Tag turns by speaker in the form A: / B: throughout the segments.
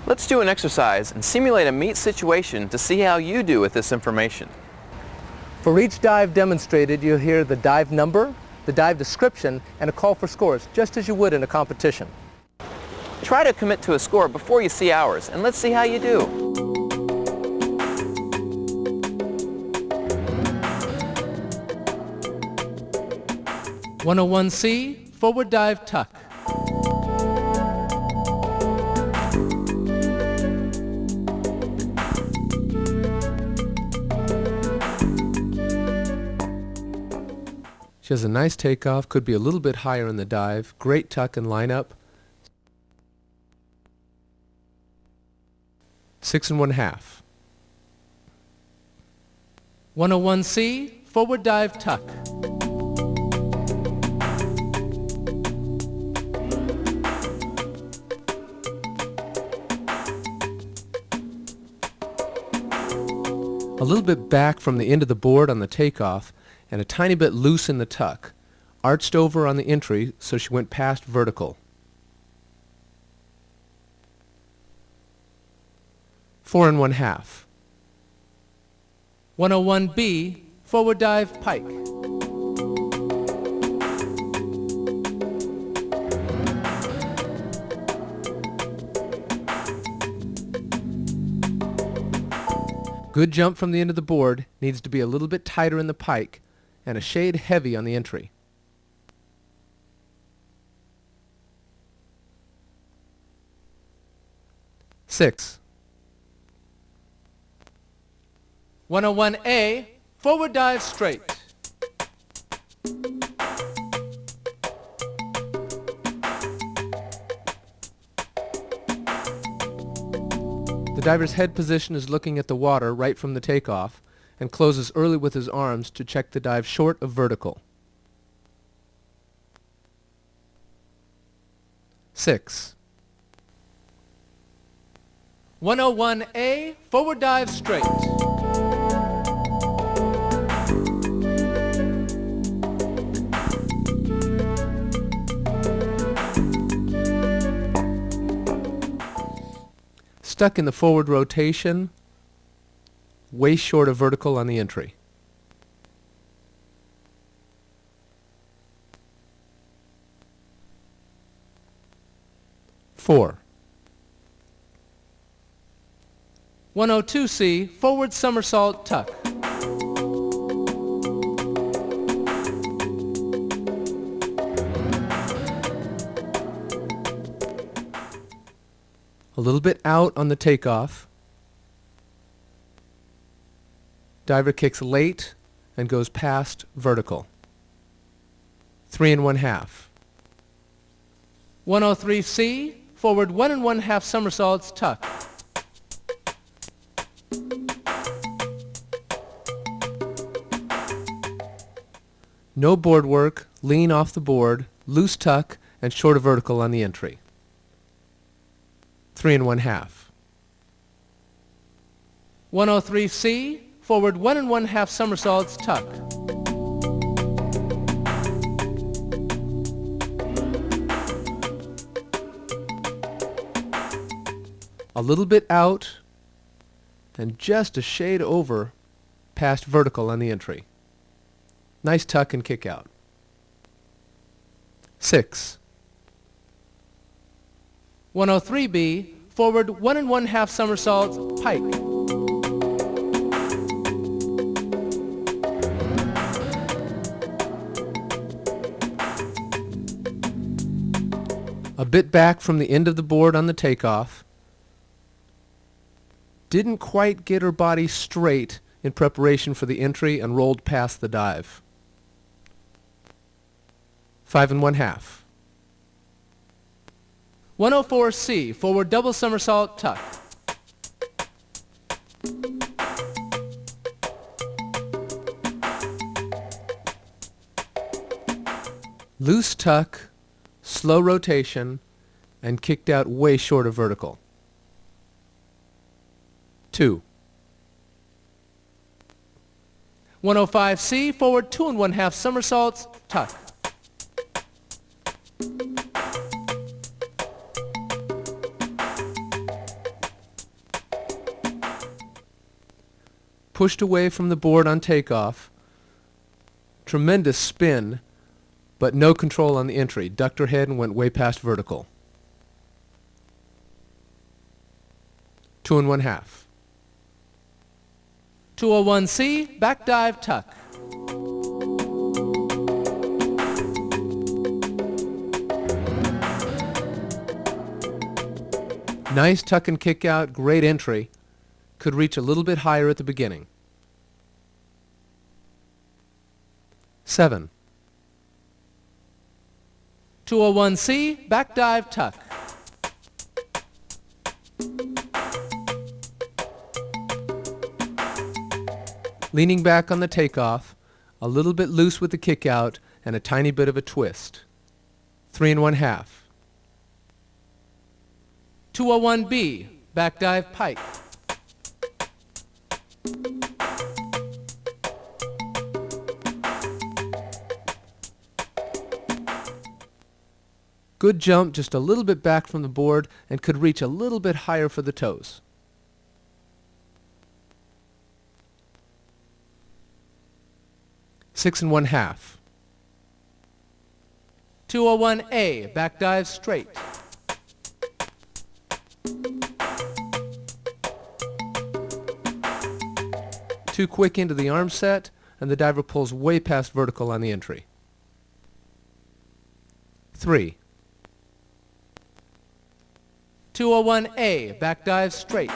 A: Let's do an exercise and simulate a meet situation to see how you do with this information.
B: For each dive demonstrated, you'll hear the dive number, the dive description, and a call for scores, just as you would in a competition.
A: Try to commit to a score before you see ours, and let's see how you do.
B: "101C, forward dive tuck." She has a nice takeoff, could be a little bit higher in the dive, great tuck and lineup. 6 1/2. 101C, forward dive tuck. A little bit back from the end of the board on the takeoff and a tiny bit loose in the tuck. Arched over on the entry so she went past vertical. 4 1/2. 101B, forward dive pike. Good jump from the end of the board, needs to be a little bit tighter in the pike and a shade heavy on the entry. Six. 101A, forward dive straight. The diver's head position is looking at the water right from the takeoff and closes early with his arms to check the dive short of vertical. 6. 101A, forward dive straight. Stuck in the forward rotation, way short of vertical on the entry. Four. 102C, forward somersault tuck. A little bit out on the takeoff. Diver kicks late and goes past vertical. 3 1/2. 103C, forward 1 1/2 somersaults tuck. No board work, lean off the board, loose tuck, and short of vertical on the entry. 3 1/2. 103C, forward 1 1/2 somersaults tuck. A little bit out and just a shade over past vertical on the entry. Nice tuck and kick out. 6. 103B, forward 1 1/2 somersaults pike. A bit back from the end of the board on the takeoff. Didn't quite get her body straight in preparation for the entry and rolled past the dive. 5 1/2. 104C, forward double somersault tuck. Loose tuck, slow rotation, and kicked out way short of vertical. 2. 105C, forward 2 1/2 somersaults tuck. pushed away from the board on takeoff. Tremendous spin, but no control on the entry. Ducked her head and went way past vertical. 2 1/2.
C: 201C, back dive tuck.
B: Nice tuck and kick out, great entry. Could reach a little bit higher at the beginning. 7.
C: 201C, back dive tuck.
B: Leaning back on the takeoff, a little bit loose with the kick out, and a tiny bit of a twist. 3 1/2.
C: 201B, back dive pike.
B: Good jump, just a little bit back from the board, and could reach a little bit higher for the toes. 6 1/2.
C: 201A, back dive straight.
B: Too quick into the arm set, and the diver pulls way past vertical on the entry. 3.
C: 201A, back dive straight.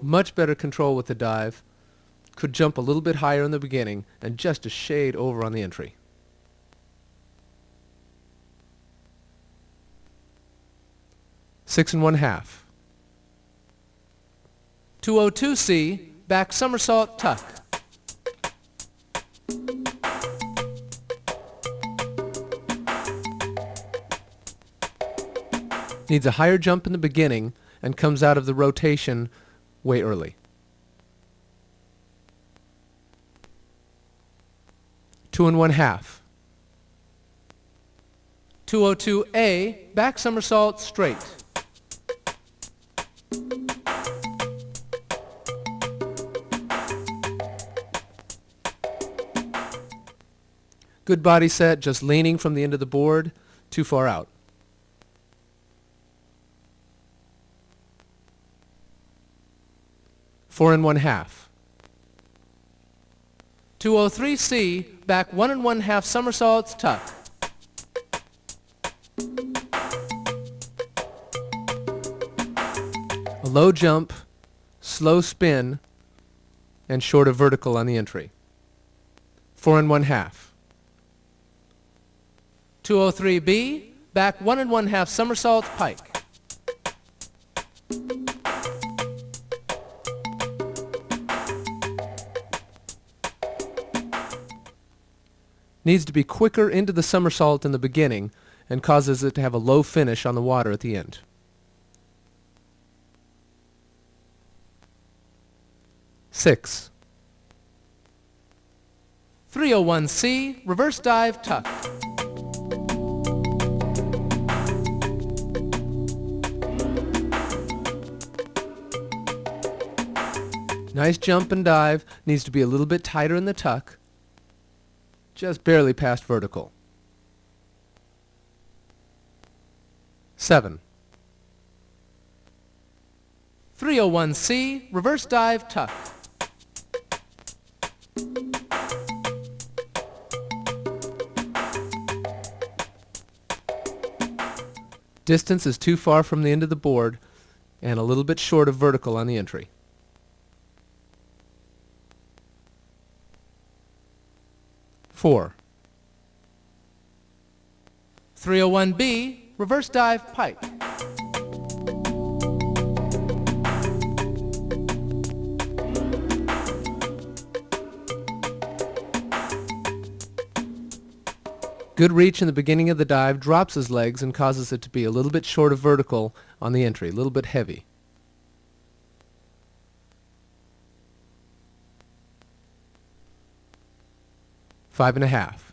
B: Much better control with the dive. Could jump a little bit higher in the beginning and just a shade over on the entry. 6 1/2.
C: 202C, back somersault tuck.
B: Needs a higher jump in the beginning and comes out of the rotation way early. 2 1/2.
C: 202A, back somersault straight.
B: Good body set, just leaning from the end of the board, too far out. 4 1/2.
C: 203C, back 1 1/2 somersaults tuck.
B: A low jump, slow spin, and short of vertical on the entry. 4 1/2.
C: 203B, back 1 1/2 somersaults pike.
B: Needs to be quicker into the somersault in the beginning and causes it to have a low finish on the water at the end. 6.
C: 301C, reverse dive tuck.
B: Nice jump and dive, needs to be a little bit tighter in the tuck, just barely past vertical. 7.
C: 301C, reverse dive tuck.
B: Distance is too far from the end of the board and a little bit short of vertical on the entry. 4.
C: 301B, reverse dive pike.
B: Good reach in the beginning of the dive, drops his legs and causes it to be a little bit short of vertical on the entry, a little bit heavy. 5 1/2.